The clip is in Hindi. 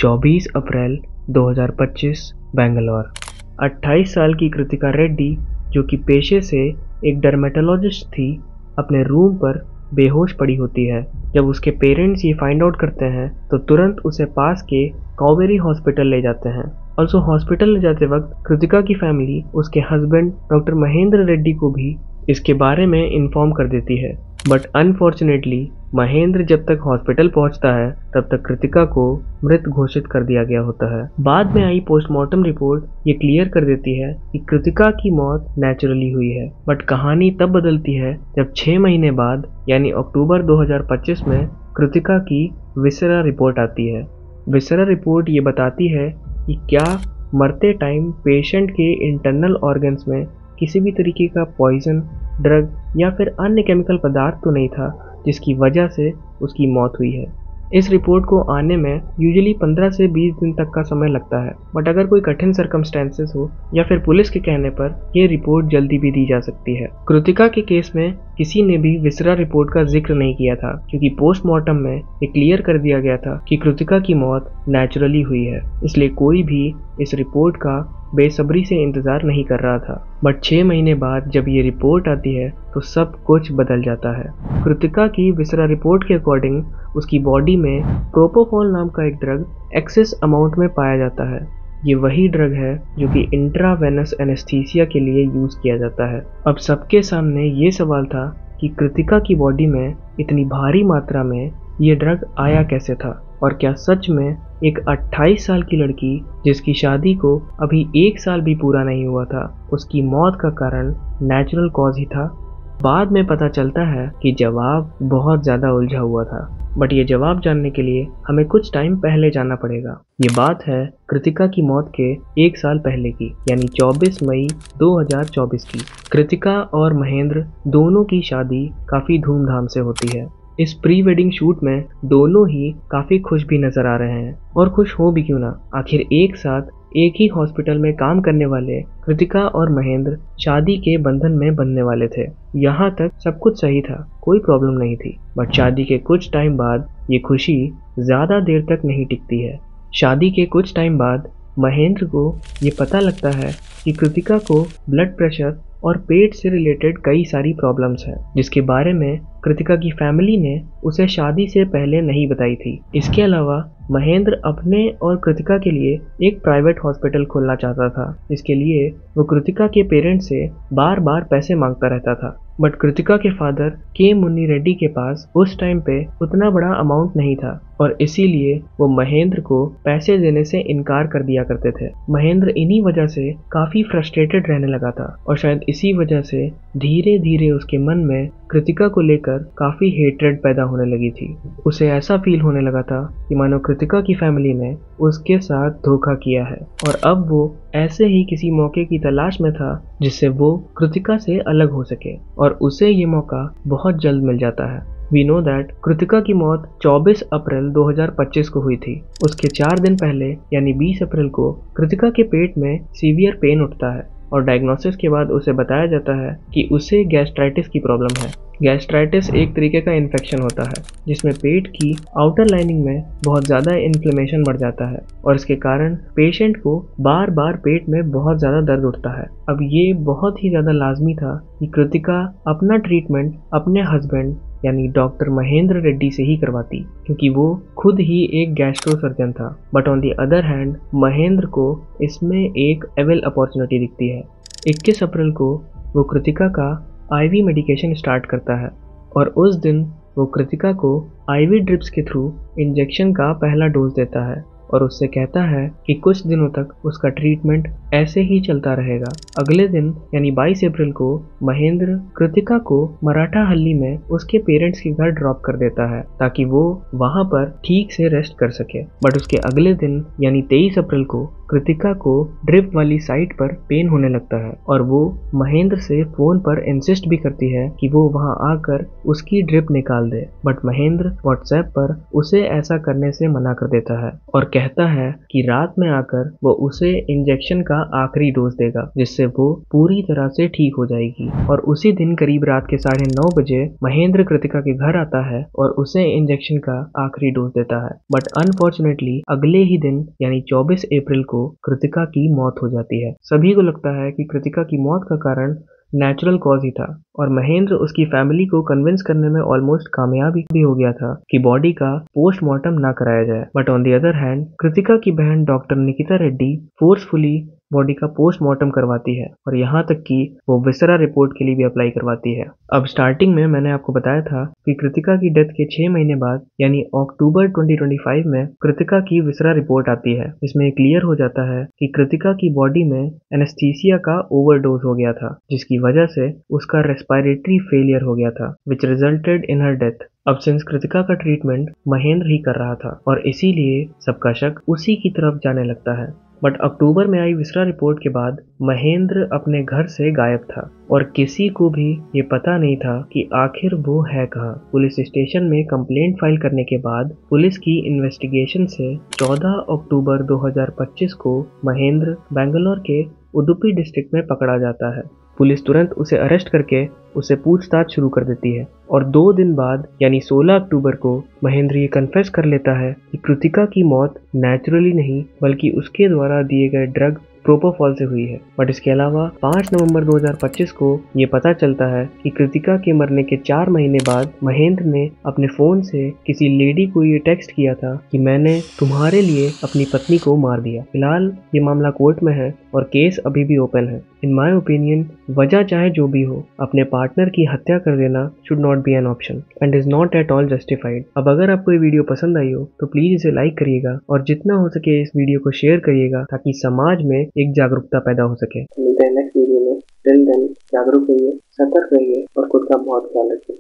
24 अप्रैल 2025 बेंगलोर। 28 साल की कृतिका रेड्डी, जो कि पेशे से एक डर्मेटोलॉजिस्ट थी, अपने रूम पर बेहोश पड़ी होती है। जब उसके पेरेंट्स ये फाइंड आउट करते हैं तो तुरंत उसे पास के कावेरी हॉस्पिटल ले जाते हैं। ऑल्सो हॉस्पिटल ले जाते वक्त कृतिका की फैमिली उसके हस्बैंड डॉक्टर महेंद्र रेड्डी को भी इसके बारे में इन्फॉर्म कर देती है। बट अनफॉर्चुनेटली महेंद्र जब तक हॉस्पिटल पहुंचता है तब तक कृतिका को मृत घोषित कर दिया गया होता है। बाद में आई पोस्टमार्टम रिपोर्ट ये क्लियर कर देती है कि कृतिका की मौत नेचुरली हुई है। बट कहानी तब बदलती है जब 6 महीने बाद यानी अक्टूबर 2025 में कृतिका की विसरा रिपोर्ट आती है। विसरा रिपोर्ट ये बताती है कि क्या मरते टाइम पेशेंट के इंटरनल ऑर्गन्स में किसी भी तरीके का पॉइजन, ड्रग या फिर अन्य केमिकल पदार्थ तो नहीं था जिसकी वजह से उसकी मौत हुई है। इस रिपोर्ट को आने में यूजुअली 15 से 20 दिन तक का समय लगता है। बट अगर कोई कठिन सर्कमस्टेंसेस हो या फिर पुलिस के कहने पर यह रिपोर्ट जल्दी भी दी जा सकती है। कृतिका के केस में किसी ने भी विसरा रिपोर्ट का जिक्र नहीं किया था क्योंकि पोस्टमार्टम में ये क्लियर कर दिया गया था कि कृतिका की मौत नेचुरली हुई है, इसलिए कोई भी इस रिपोर्ट का बेसब्री से इंतजार नहीं कर रहा था। बट 6 महीने बाद जब ये रिपोर्ट आती है तो सब कुछ बदल जाता है। कृतिका की विसरा रिपोर्ट के अकॉर्डिंग उसकी बॉडी में प्रोपोफॉल नाम का एक ड्रग एक्सेस अमाउंट में पाया जाता है। ये वही ड्रग है जो कि इंट्रावेनस एनेस्थीसिया के लिए यूज किया जाता है। अब सबके सामने ये सवाल था कि कृतिका की बॉडी में इतनी भारी मात्रा में ये ड्रग आया कैसे था, और क्या सच में एक 28 साल की लड़की जिसकी शादी को अभी 1 साल भी पूरा नहीं हुआ था, उसकी मौत का कारण नेचुरल कॉज ही था। बाद में पता चलता है कि जवाब बहुत ज़्यादा उलझा हुआ था। बट ये जवाब जानने के लिए हमें कुछ टाइम पहले जाना पड़ेगा। ये बात है कृतिका की मौत के 1 साल पहले की, यानी 24 मई 2024 की। कृतिका और महेंद्र दोनों की शादी काफ़ी धूमधाम से होती है। इस प्री वेडिंग शूट में दोनों ही काफ़ी खुश भी नजर आ रहे हैं, और खुश हो भी क्यों ना, आखिर एक साथ एक ही हॉस्पिटल में काम करने वाले कृतिका और महेंद्र शादी के बंधन में बंधने वाले थे। यहाँ तक सब कुछ सही था, कोई प्रॉब्लम नहीं थी। बट शादी के कुछ टाइम बाद ये खुशी ज़्यादा देर तक नहीं टिकती है। शादी के कुछ टाइम बाद महेंद्र को ये पता लगता है कि कृतिका को ब्लड प्रेशर और पेट से रिलेटेड कई सारी प्रॉब्लम्स हैं, जिसके बारे में कृतिका की फैमिली ने उसे शादी से पहले नहीं बताई थी। इसके अलावा महेंद्र अपने और कृतिका के लिए एक प्राइवेट हॉस्पिटल खोलना चाहता था, जिसके लिए वो कृतिका के पेरेंट्स से बार बार पैसे मांगता रहता था। बट कृतिका के फादर के मुन्नी रेड्डी के पास उस टाइम पे उतना बड़ा अमाउंट नहीं था, और इसीलिए वो महेंद्र को पैसे देने से इनकार कर दिया करते थे। महेंद्र इन्हीं वजह से काफ़ी फ्रस्ट्रेटेड रहने लगा था, और शायद इसी वजह से धीरे धीरे उसके मन में कृतिका को लेकर काफ़ी हेट्रेड पैदा होने लगी थी। उसे ऐसा फील होने लगा था कि मानो कृतिका की फैमिली ने उसके साथ धोखा किया है, और अब वो ऐसे ही किसी मौके की तलाश में था जिससे वो कृतिका से अलग हो सके, और उसे ये मौका बहुत जल्द मिल जाता है। वी नो दैट कृतिका की मौत 24 अप्रैल 2025 को हुई थी। उसके 4 दिन पहले यानी 20 अप्रैल को कृतिका के पेट में सीवियर पेन उठता है, और डायग्नोसिस के बाद उसे बताया जाता है कि उसे गैस्ट्राइटिस की प्रॉब्लम है। गैस्ट्राइटिस एक तरीके का इन्फेक्शन होता है जिसमें पेट की आउटर लाइनिंग में बहुत ज़्यादा इन्फ्लेमेशन बढ़ जाता है, और इसके कारण पेशेंट को बार बार पेट में बहुत ज़्यादा दर्द उठता है। अब ये बहुत ही ज़्यादा लाजमी था कि कृतिका अपना ट्रीटमेंट अपने हस्बैंड यानी डॉक्टर महेंद्र रेड्डी से ही करवाती, क्योंकि वो खुद ही एक गैस्ट्रो सर्जन था। But on the other hand Mahendra को इसमें एक एवेल अपॉर्चुनिटी दिखती है। 21 अप्रैल को वो कृतिका का आईवी मेडिकेशन स्टार्ट करता है, और उस दिन वो कृतिका को आईवी ड्रिप्स के थ्रू इंजेक्शन का पहला डोज देता है, और उससे कहता है कि कुछ दिनों तक उसका ट्रीटमेंट ऐसे ही चलता रहेगा। अगले दिन यानी 22 अप्रैल को महेंद्र कृतिका को मराठा हल्ली में उसके पेरेंट्स के घर ड्रॉप कर देता है ताकि वो वहां पर ठीक से रेस्ट कर सके। बट उसके अगले दिन यानी 23 अप्रैल को कृतिका को ड्रिप वाली साइट पर पेन होने लगता है, और वो महेंद्र से फोन पर इंसिस्ट भी करती है कि वो वहां आकर उसकी ड्रिप निकाल दे। बट महेंद्र व्हाट्सएप पर उसे ऐसा करने से मना कर देता है, और कहता है कि रात में आकर वो उसे इंजेक्शन का आखिरी डोज देगा जिससे वो पूरी तरह से ठीक हो जाएगी। और उसी दिन करीब रात के 9:30 बजे महेंद्र कृतिका के घर आता है और उसे इंजेक्शन का आखिरी डोज देता है। बट अनफॉर्चुनेटली अगले ही दिन यानी 24 अप्रैल को कृतिका की मौत हो जाती है। सभी को लगता है कि कृतिका की मौत का कारण नेचुरल कॉज ही था और महेंद्र उसकी फैमिली को कन्विंस करने में ऑलमोस्ट कामयाब भी हो गया था कि बॉडी का पोस्टमार्टम ना कराया जाए। But on the other hand Kritika की बहन doctor Nikita Reddy forcefully body का पोस्टमार्टम करवाती है और यहाँ तक कि वो विसरा रिपोर्ट के लिए भी अप्लाई करवाती है। अब स्टार्टिंग में मैंने आपको बताया था कि कृतिका की डेथ के 6 महीने बाद यानी अक्टूबर 2025 में कृतिका की विसरा रिपोर्ट आती है। इसमें क्लियर हो जाता है कि कृतिका की बॉडी में एनेस्थीसिया का ओवरडोज हो गया था जिसकी वजह से उसका रेस्पिरेटरी फेलियर हो गया था विच रिजल्टेड इन हर डेथ। अब सिंस कृतिका का ट्रीटमेंट महेंद्र ही कर रहा था और इसीलिए सबका शक उसी की तरफ जाने लगता है। बट अक्टूबर में आई विसरा रिपोर्ट के बाद महेंद्र अपने घर से गायब था और किसी को भी ये पता नहीं था कि आखिर वो है कहाँ। पुलिस स्टेशन में कंप्लेंट फाइल करने के बाद पुलिस की इन्वेस्टिगेशन से 14 अक्टूबर 2025 को महेंद्र बेंगलोर के उडुपी डिस्ट्रिक्ट में पकड़ा जाता है। पुलिस तुरंत उसे अरेस्ट करके उसे पूछताछ शुरू कर देती है और 2 दिन बाद यानी 16 अक्टूबर को महेंद्र ये कन्फेस कर लेता है कि कृतिका की मौत नेचुरली नहीं बल्कि उसके द्वारा दिए गए ड्रग प्रोपोफॉल से हुई है। बट इसके अलावा 5 नवंबर 2025 को ये पता चलता है कि कृतिका के मरने के 4 महीने बाद महेंद्र ने अपने फोन से किसी लेडी को ये टेक्स्ट किया था कि मैंने तुम्हारे लिए अपनी पत्नी को मार दिया। फिलहाल ये मामला कोर्ट में है और केस अभी भी ओपन है। इन माय ओपिनियन वजह चाहे जो भी हो अपने पार्टनर की हत्या कर देना should not be an option and is not at all justified. अब अगर आपको ये वीडियो पसंद आई हो तो प्लीज इसे लाइक करिएगा और जितना हो सके इस वीडियो को शेयर करिएगा ताकि समाज में एक जागरूकता पैदा हो सके। मिलते हैं नेक्स्ट वीडियो में। टिल देन जागरूक रहिए, सतर्क रहिए और खुद का बहुत ख्याल रखिए।